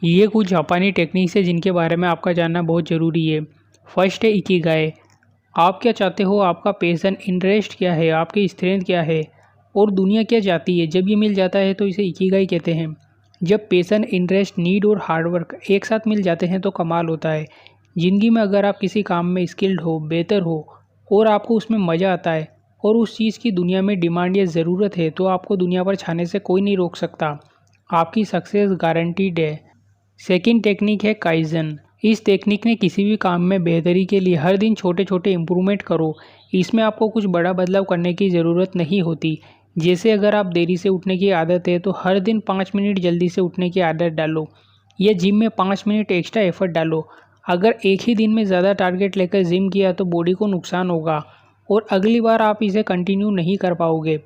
ये कुछ जापानी टेक्निक्स है जिनके बारे में आपका जानना बहुत ज़रूरी है। फर्स्ट है इकिगाई। आप क्या चाहते हो, आपका पैशन, इंटरेस्ट क्या है, आपकी स्ट्रेंथ क्या है और दुनिया क्या चाहती है। जब ये मिल जाता है तो इसे इकिगाई कहते हैं। जब पैशन, इंटरेस्ट, नीड और हार्डवर्क एक साथ मिल जाते हैं तो कमाल होता है। ज़िंदगी में अगर आप किसी काम में स्किल्ड हो, बेहतर हो और आपको उसमें मज़ा आता है और उस चीज़ की दुनिया में डिमांड या ज़रूरत है तो आपको दुनिया पर छाने से कोई नहीं रोक सकता। आपकी सक्सेस गारंटीड है। सेकंड टेक्निक है काइजन। इस टेक्निक ने किसी भी काम में बेहतरी के लिए हर दिन छोटे छोटे इम्प्रूवमेंट करो। इसमें आपको कुछ बड़ा बदलाव करने की ज़रूरत नहीं होती। जैसे अगर आप देरी से उठने की आदत है तो हर दिन 5 मिनट जल्दी से उठने की आदत डालो या जिम में 5 मिनट एक्स्ट्रा एफर्ट डालो। अगर एक ही दिन में ज़्यादा टारगेट लेकर जिम किया तो बॉडी को नुकसान होगा और अगली बार आप इसे कंटिन्यू नहीं कर पाओगे।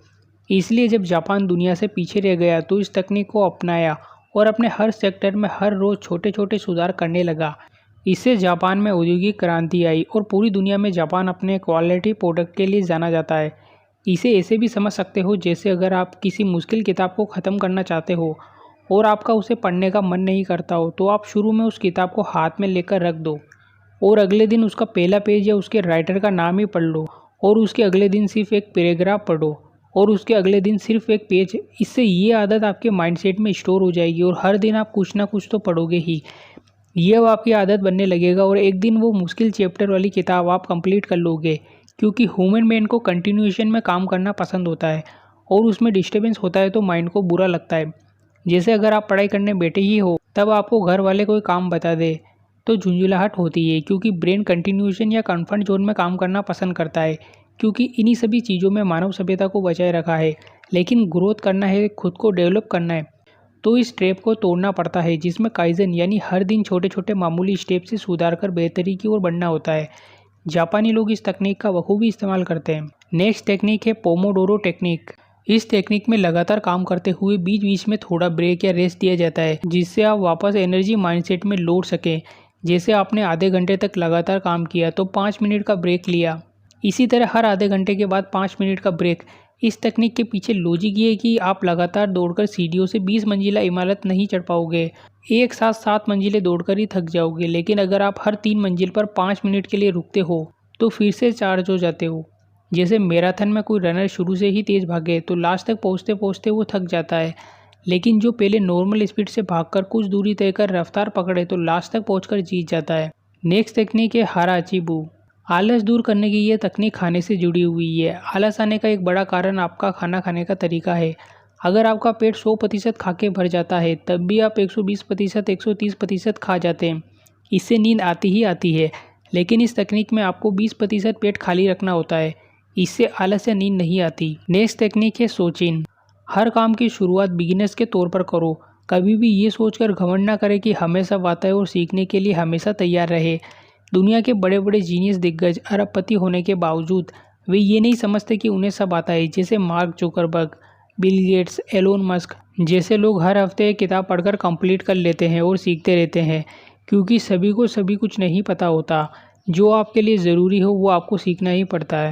इसलिए जब जापान दुनिया से पीछे रह गया तो इस तकनीक को अपनाया और अपने हर सेक्टर में हर रोज़ छोटे छोटे सुधार करने लगा। इससे जापान में औद्योगिक क्रांति आई और पूरी दुनिया में जापान अपने क्वालिटी प्रोडक्ट के लिए जाना जाता है। इसे ऐसे भी समझ सकते हो जैसे अगर आप किसी मुश्किल किताब को ख़त्म करना चाहते हो और आपका उसे पढ़ने का मन नहीं करता हो तो आप शुरू में उस किताब को हाथ में लेकर रख दो और अगले दिन उसका पहला पेज या उसके राइटर का नाम ही पढ़ लो और उसके अगले दिन सिर्फ एक पैराग्राफ पढ़ो और उसके अगले दिन सिर्फ एक पेज। इससे ये आदत आपके माइंडसेट में स्टोर हो जाएगी और हर दिन आप कुछ ना कुछ तो पढ़ोगे ही। ये अब आपकी आदत बनने लगेगा और एक दिन वो मुश्किल चैप्टर वाली किताब आप कंप्लीट कर लोगे। क्योंकि ह्यूमन ब्रेन को कंटिन्यूएशन में काम करना पसंद होता है और उसमें डिस्टर्बेंस होता है तो माइंड को बुरा लगता है। जैसे अगर आप पढ़ाई करने बैठे ही हो तब आपको घर वाले कोई काम बता दे तो झुंझुलाहट होती है क्योंकि ब्रेन कंटिन्यूएशन या कंफर्ट जोन में काम करना पसंद करता है। क्योंकि इन्हीं सभी चीज़ों में मानव सभ्यता को बचाए रखा है। लेकिन ग्रोथ करना है, खुद को डेवलप करना है तो इस ट्रैप को तोड़ना पड़ता है जिसमें काइजन यानी हर दिन छोटे छोटे मामूली स्टेप से सुधार कर बेहतरी की ओर बढ़ना होता है। जापानी लोग इस तकनीक का बखूबी इस्तेमाल करते हैं। नेक्स्ट टेक्निक है पोमोडोरो टेक्निक। इस टेक्निक में लगातार काम करते हुए बीच बीच में थोड़ा ब्रेक या रेस्ट दिया जाता है जिससे आप वापस एनर्जी माइंडसेट में लौट सकें। जैसे आपने आधे घंटे तक लगातार काम किया तो 5 मिनट का ब्रेक लिया। इसी तरह हर आधे घंटे के बाद 5 मिनट का ब्रेक। इस तकनीक के पीछे लॉजिक ये है कि आप लगातार दौड़कर सीढ़ियों से 20 मंजिला इमारत नहीं चढ़ पाओगे। एक साथ 7 मंजिलें दौड़कर ही थक जाओगे। लेकिन अगर आप हर 3 मंजिल पर 5 मिनट के लिए रुकते हो तो फिर से चार्ज हो जाते हो। जैसे मैराथन में कोई रनर शुरू से ही तेज़ भागे तो लास्ट तक पहुँचते पहुँचते वो थक जाता है। लेकिन जो पहले नॉर्मल स्पीड से भागकर कुछ दूरी तय कर रफ्तार पकड़े तो लास्ट तक पहुँचकर जीत जाता है। नेक्स्ट तकनीक है हाराचिबू। आलस दूर करने की ये तकनीक खाने से जुड़ी हुई है। आलस आने का एक बड़ा कारण आपका खाना खाने का तरीका है। अगर आपका पेट 100% खा के भर जाता है तब भी आप 120%, 130% खा जाते हैं। इससे नींद आती ही आती है। लेकिन इस तकनीक में आपको 20% पेट खाली रखना होता है। इससे आलस या नींद नहीं आती। नेक्स्ट टेक्निक है सोचिन। हर काम की शुरुआत बिगिनर्स के तौर पर करो। कभी भी ये सोचकर घमंड ना करें कि हमें सब आता है और सीखने के लिए हमेशा तैयार रहे। दुनिया के बड़े बड़े जीनियस, दिग्गज, अरबपति होने के बावजूद वे ये नहीं समझते कि उन्हें सब आता है। जैसे Mark Zuckerberg, Bill Gates, Elon Musk जैसे लोग हर हफ्ते एक किताब पढ़कर कंप्लीट कर लेते हैं और सीखते रहते हैं। क्योंकि सभी को सभी कुछ नहीं पता होता। जो आपके लिए ज़रूरी हो वो आपको सीखना ही पड़ता है।